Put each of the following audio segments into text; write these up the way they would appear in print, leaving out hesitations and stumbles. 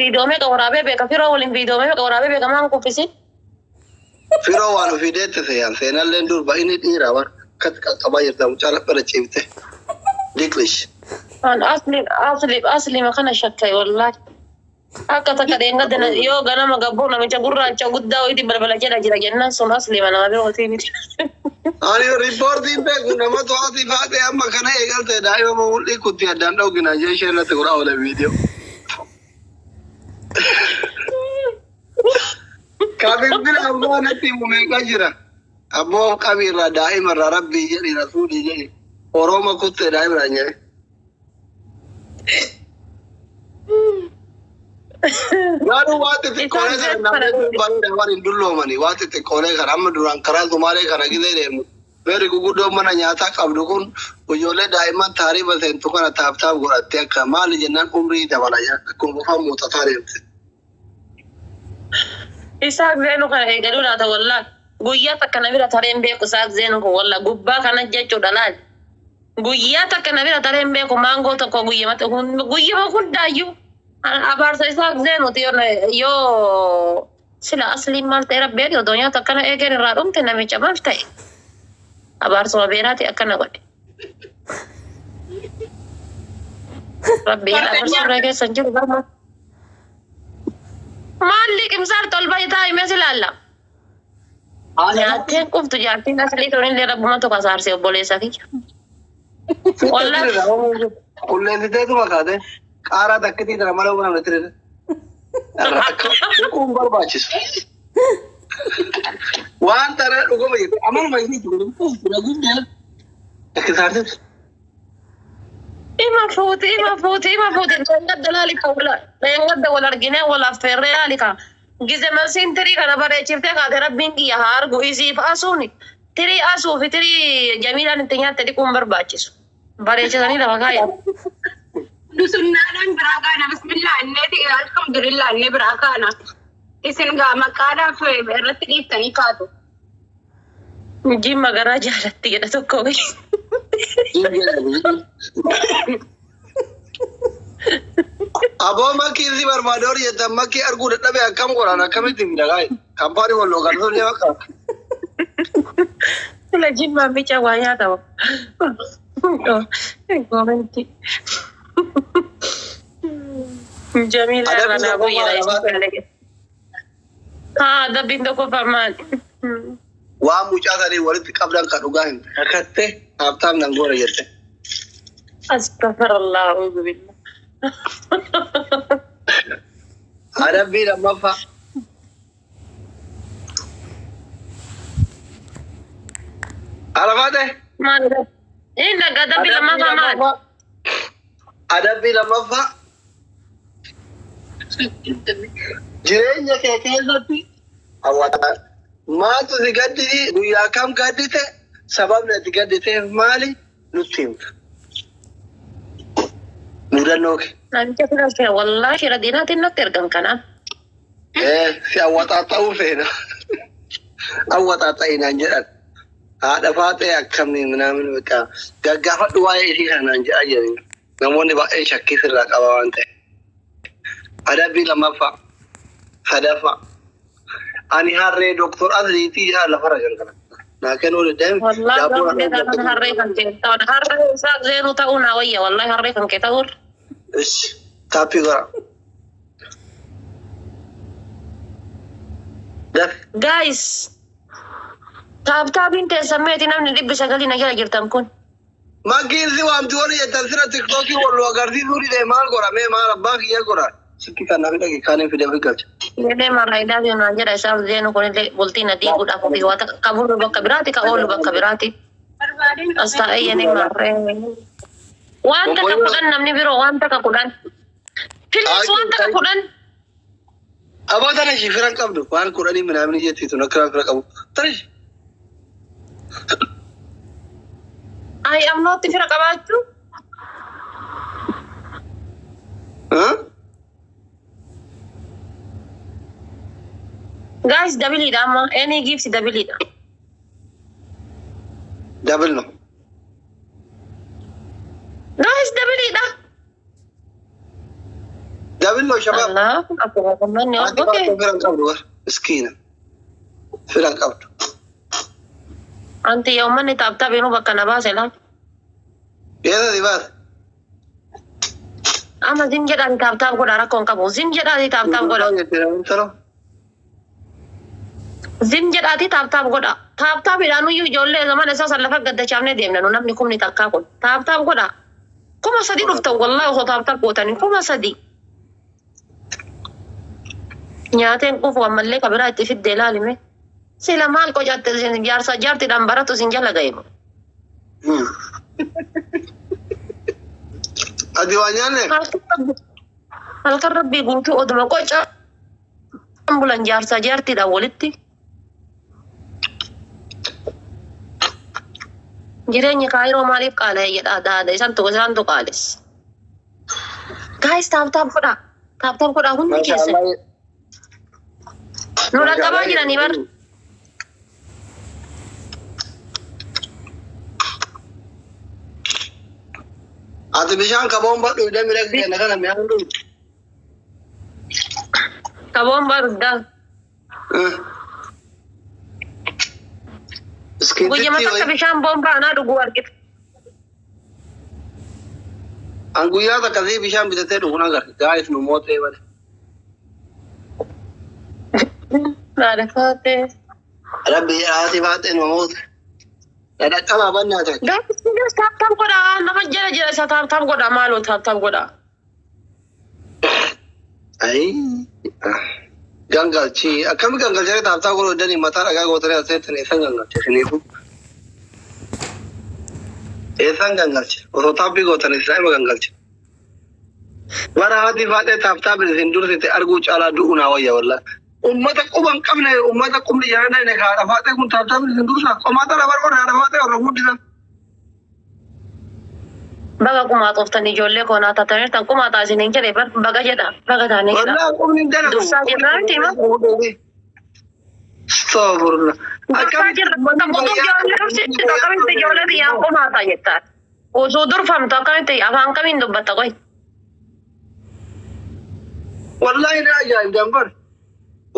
فيديو ميك ورابي بك فيرو ولين فيديو ميك ورابي بك ما نكون في سين فيرو وانو في ديت ثيان ثينا لندور بايني إيرا ور كت كباير ده وجالك برجيمته ديكليش أنا أصلي ما كان شكاي والله أكتر كده عندنا يو غنا ما قبونا من جبورنا جودة ويدي بلبلا جدا جدا جنا سون أصلي ما نادر وتيجي أنا ريبورتين ده كنا ما تواتي فاتي أما كنا يقال تدايما ما ولي كنت يدان لو كنا جيش لا تقرأ ولا فيديو كابير بلا أبوه نتي مميكا جرا أبوه كابير دائما ربي جري رسولي جري وروما كنت دائما رانيا Lalu waktu itu kolej kan namanya baru dawarin dulu mani. Waktu itu kolej kan amma durang keral kemarin kan lagi deh. Beri gugur do mana nyata kabdu kun ujole daiman tari balten tu kan tahap gua tiap kamal jenang umri dabalaya kun bukan mutatari. Isak zeno kan galu na ta walla guyya ta kana bira tare mbe ko sak zeno ko walla gubba kana jecco dalal. Guyya ta kana bira tare mbe ko mango ta ko guyya mata guyya ma kun dayu. أبار سيساق زين وتيون يو سلا أصلي مال تيرا بيري ودنيا تكنا إيجر رادم تنامي جمال تاي أبار سوا بيراتي أكنا قولي ربي أبار سوا رجع سنجر برما مالك إمسار طلبة تاي مثل الله جاتين كوف تجاتين أصلي تونين لرب ما تكسر سيو بولي سكي والله كل ده تو مكاده Kara takiti na malo ko na natin. Kung barbachis. Wan tara ugo mai. Amal mai ni tu. Ragin dia. Takisar. ما فوت نقد دلالي كولا لا نقد ولا رجنا ولا فريا لك جزء ما سنتري كنا برا شفتك هذا ربين يا هار قويسي فاسوني تري أسو في تري جميلة نتيجة تري كم برباچس برا شفتني لا بقايا Dusunanan berakana bismillah inneti alhamdulillah inne berakana isin ga makana fe berati tani kaatu jimma garage alatti gada tokko Abo maki si barmador yetta maki argu dabe akam korana kamiti midagai kampani wallo gardo ne maka la jimma bicha waya taw commenti جميل أنا أبوي هذا بيندكو فمان ومجاهدة ولد قبل كانوغان هكذا أبتام نقول يده أستغفر الله أعوذ بالله أنا بينا ما فا عرفته ما أدري إيه قد بيلا ما فمان Ada bila mafa jirenya keessatti awwata maatu digaddi guyyaa kam gaddite sababni ati gadditeef maali nutti himta mudannoo ke nanti firase wallahi shira dinati natti ergan kana si awwataa ta'uu feena awwataa ta'inaan jedhan haadha faatee akkamni minaamin beekaa gaggaafadhu waa'ee isii kanaan jedha jedhani namoonni baay'ee shakkii sirraa qaba waan ta'eef. Adabbii lammaffaa sadaffaa ani harree doktor Asliitii yaa lafarra jalqaba. Naa kennuu danda'e والله harree kan kee ta'uun harree isaa zeenuu ta'uu naa wayya wallahi harree kan kee ta'uun. Ishi taappii gara. Guys taaptaabiin teessameeti namni 900 na jala jirtan kun. Makiinsi wanti wali jettan sira tiktokii wallu agarsiisuu didee maal gora mee maal abbaa kiyya gora sikki kan nafi dhagi kaaniin fidee galcha. Jedhee marraayidaa fi naan jedha isaaf zeenu kunillee bultii na diiguudhaaf ofii waan qaburru bakka biraati ka oolu bakka biraati. As taa'ee yennee marree. Waan takka kudhan namni biroo waan takka kudhan. Filis waan takka kudhan. Abaa tana ishii firan qabdu waan kudhanii minaamni jettiitu nakkiraa fira qabu. Tana I am not fira qabachu. Guys, double it, amma. Any gifts, double it. Double no. Guys, double it. Double no شباب الله أكبر مني أوكي فرن قبل مسكينة فرن قبل أنت يوما تابتاب ينو بكنا باسلا يا دي بس أما زنجر أنت تابتاب قد أراكم كابو زنجر أنت تابتاب قد زنجر أنت تابتاب قد تابتاب إلى نيو جولة زمان أساسا لفق قد شامنا ديمنا ننام نكون نتاكل تابتاب قد كم صدي رفتا والله هو تابتاب قوتاني كم صدي nyaateen qufu ammallee kabiraa itti fidde ilaalime sila maal qocatte jaarti dhambaratu sin jala ga'eemu. Adi waa nyaanne? Halkan rabbii guutuu oduma qoca bulan jaartiidhaan walitti. Jireenyi kaayiroo maaliif qaala'e jedhaa daada isaantu qaales. Gaayis taaptaap godhaa hundi keessa. Nura qabaa jiranii bar. Ati bishaan kaboon badhu hidha miidhagdee kana mi'aan dhufu. Kaboon badhu guyyaa takka bishaan boombaa anaa dhuguu argite. An guyyaa takkasii bishaan bitatee dhuguun agarre gaa'if nu mootee bade. Nada fate. Rabbi haati fate nu moote. Dada qaba bannaa ta'e. Gaafis taaptaap godhaa nama jala isa taaptaap godhaa maaloo taaptaap godhaa. Ayi. Gangalchi akkami gangalchee taaptaap godhuu danii mataa dhagaa gootanii aseetan eessan gangalche siniifu. Eessan gangalche osoo taapbii gootan isaa gangalche. Bara haati fate taaptaap isin dursite arguu caalaa du'u naa wayya wallaa. Ummata quban qabne ummata qubni yaana ne kaadha faate kun taaptaap isin dursa qomaata labar godha haadha faate warra guddisan. Baga kumaa toftanii ijoollee koonaa taatanii tan kumaa taasiniin jedhee baga jedha baga taanii jedha. Wallaa qubni dana. Dursaa jirraa miti ma. Soofurla. Dursaa jirra tokko akkamitti ijoollee biyyaan kumaa ta'a jettaa. Osoo durfamtu akkamitti afaan kamiin dubbatta qoy. Wallaahi na ajaa'ibdaan bar.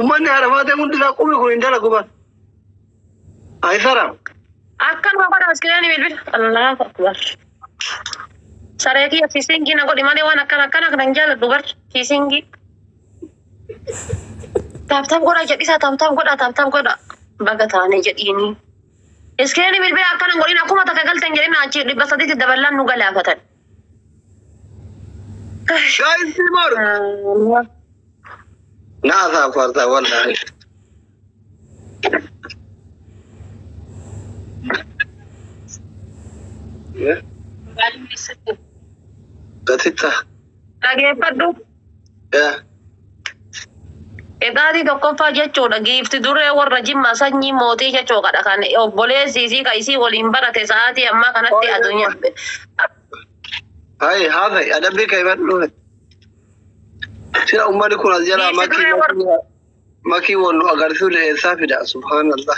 Ummanni haadha faate hundisaa qubni kun hin dalagu bar. Ayisaraa. Akkanuma godha askiriyaanii bilbila. Allahu akbar. Saree kiyya fiisingii na godhi malee waan akkana kan jaalladhu bar fiisingii. Taaptaap godha jedhisaa taaptaap godha baga taanee jedhiini. Iskiriyaanii bilbila akkana godhin akkuma takka galtan jedhin achi 300 dabalaan nu galaafatan. Gaa'insi maru. Naasaa farda wallaahi. Gatitta. Dhageeffadhu. Egaati tokkoffaa jechuudha giifti duree warra jimmaa sanyii mootii jechuudha kan obboleessii isii kan isii waliin barate sa'aatii ammaa kanatti addunyaa. Hai haadha adabbii kan himadhu. Sira ummani kun as jala makii wallu agarsiisu leessaa fida subhaanallah.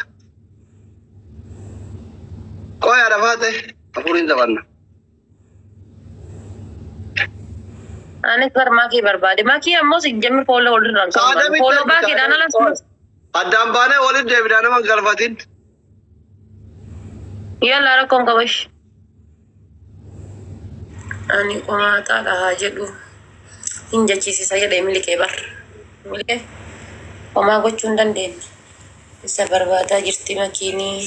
Qoy haadha faate afuriin taphanna. Anis bar makii barbaade makii ammoo si jammi fooloo walirraan qabu fooloo baakiidhaan alas. Addaan baanee waliin deebinaa nama galfatin. Yalla rakkoon qabash. Ani qomaata dhahaa jedhu hin jechisiisa jedhee miliqee bar. Miliqee qomaa gochuu hin dandeenye. Isa barbaadaa jirti makiinii.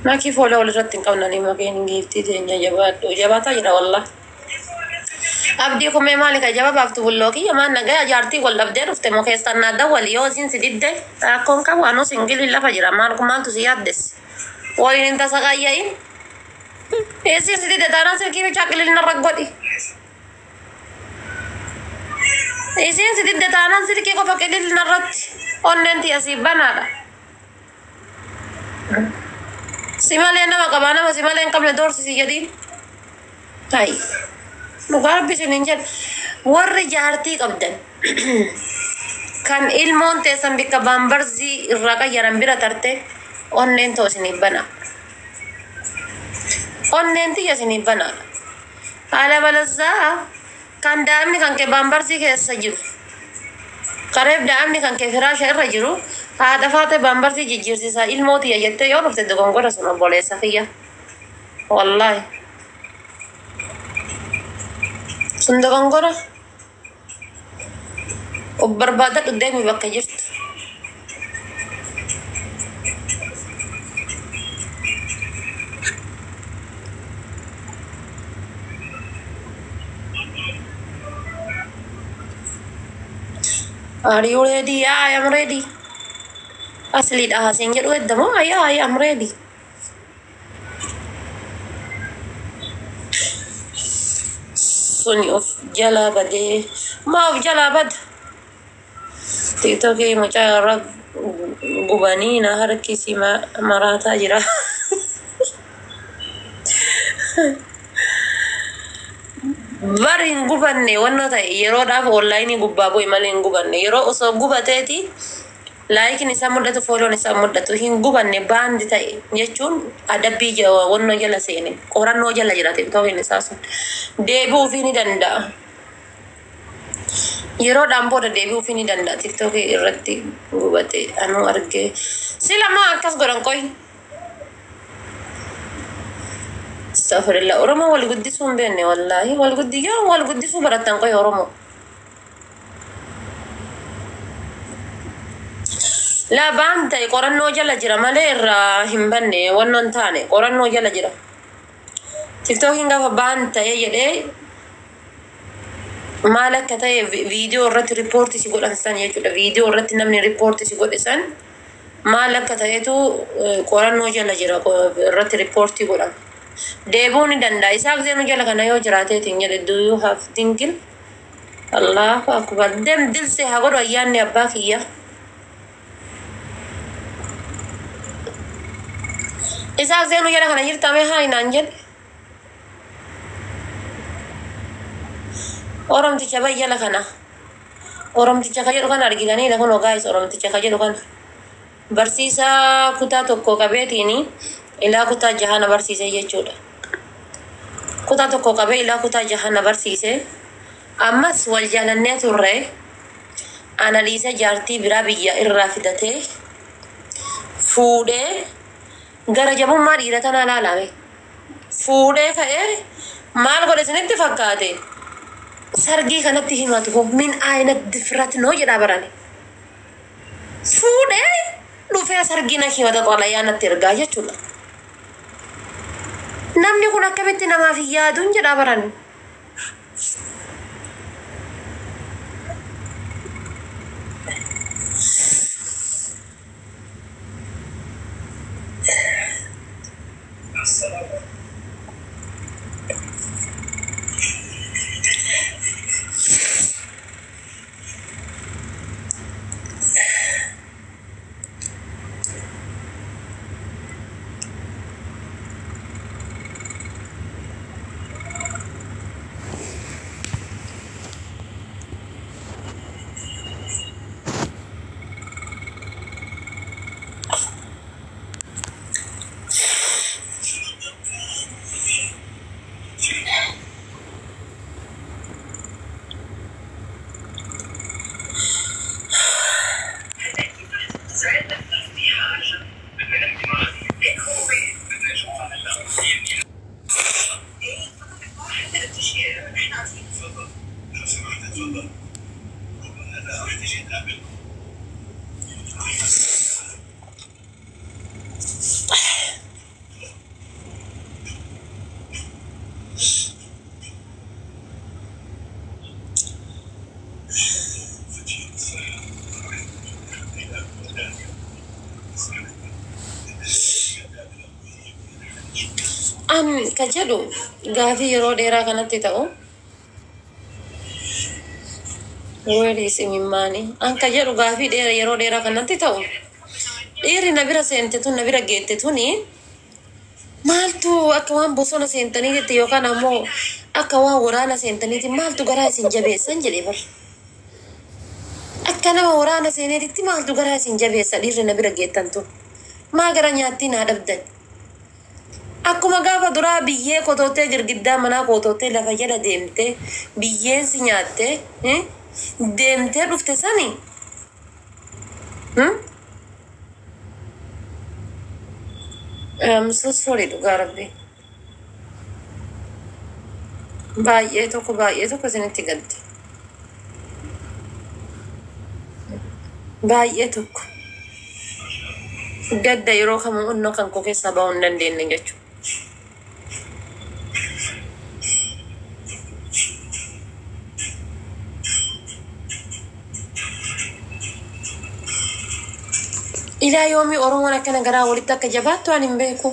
Maki follow walirratti hin qabnani makeen giiftii teenya jabaataa jira wallah. Abdii kumee maali ka jaba baaftu bulloo kiyya maan nagaa jaartii wal dhabdee dhufte moo keessan naa dawwali yoo isin si didde rakkoon qabu anuu singilii lafa jira maaltu si yaaddesse. Waliin hin tasa qaayyaa'in. Isin si didde taanaan silkii bichaa qililina raggodhi. Isin si didde taanaan silkii qofa qililina irratti onneen tiyya siif banaadha. Simalee nama qabaa nama simalee hin qabne doorsisi jedhiin. Ta'i. Dhugaa rabbi isin hin jedhu. Warri jaartii qabdan. Kan ilmoon teessan bikka baambarzii irraa qayyaran bira tarte onneen too isiniif bana. Onneen tiyya isiniif bana. Haala balazaa kan daa'imni kan kee baambarzii keessa jiru. Kareef daa'imni kan kee firaasha irra jiru. Haadha faate baambarzii jijjiirsiisaa ilmoo tiyya jettee yoo dhufte dogongora sun obboleessa kiyya. Wallaahi. Sun dogongora. Barbaadadhu deemi bakka jirtu. Are you ready? Yeah, I am ready. Asli dah hasin jedhu eddamoo yeah, I am ready. Suni of jala badee ma of jala bad. TikTok macam orang gubani na harki si marata jira. Bari hin gubanne wanna ta'e yeroo dhaaf online gubbaa bu'e malee hin gubanne yeroo osoo gubateeti laayikiin isaa muddatu fooloon isaa muddatu hin gubanne baandi ta'e jechuun adabbii wannoo jala seene qorannoo jala jira TikTokiin isaa sun deebi'uufii ni danda'a. Yeroo dhaan booda deebi'uufii ni danda'a TikTokii irratti gubate anuu argee sila maa akkas godhan qoy. Astaghfirullah. Oromo wal guddisuu hin beekne wallahi wal guddisuu baratan qoy Oromo. La banta qorannoo jala jira malee irraa hin banne wannoon taane qorannoo jala jira. TikTokiin gaafa banta jedhee maal akka ta'e viidiyoo irratti riippoortii si godhan san jechuudha. Viidiyoo irratti namni riippoortii si godhe san maal akka ta'etu qorannoo jala jira irratti riippoortii godhan. Deebi'uu ni danda'a. Isaaf zeenu jala kana yoo jiraateetiin jedhe do you have dingle? Allahu akbar. Dem dilse haa godhu ayyaanni abbaa kiyya. Isaaf zeenu jala kana jirtame haa inaan jedhe. Oromticha bayyala kana. Oromticha ka jedhu kana argitaniidha kun guys oromticha ka jedhu kana. Barsiisaa kutaa tokko qabeetiini ilaa kutaa jahana barsiisee jechuudha. Kutaa tokko qabee ilaa kutaa jahana barsiisee ammas wal jaalannee turre analiisa jaartii biraa biyya irraa fidatee fuudhee gara jabummaa dhiira tanaa laalame. Fuudhee ka'ee maal godhe isinitti fakkaate? Sargii kanatti himatu min aina difrat no jedha barane. Fuudhee dhufee sargii na himata xalayaanatti ergaa jechuudha. Namni kun akkamitti namaaf yaaduun jedha barane. Kajedhu gaafii yeroo dheeraa kanatti ta'u weelis imimmaani kajedhu gaafii yeroo dheeraa kanatti ta'u dhiirri na bira seente tun na bira geette tuni maaltu akka waan bosona seentaniitti yookaan ammoo akka waan waraana seentaniitti maaltu garaa isin jabeessan jedhee bar. Akka nama waraana seeneetitti maaltu garaa isin jabeessa dhiirri na bira geettantu. Maa gara nyaattii naa dhabdan. Akkuma gaafa duraa biyyee kotootee girgiddaa manaa kotootee lafa jala deemtee biyyeen si nyaattee deemtee dhufte sani. I'm so sorry dhugaa rabbi. Baay'ee tokko isinitti galte. Baay'ee tokko. Gadda yeroo kamuu onnoo kan koo keessaa ba'uu hin dandeenye jechuudha. Ilaa yoomii Oromoon akkana garaa walitti akka jabaattu ani hin beeku.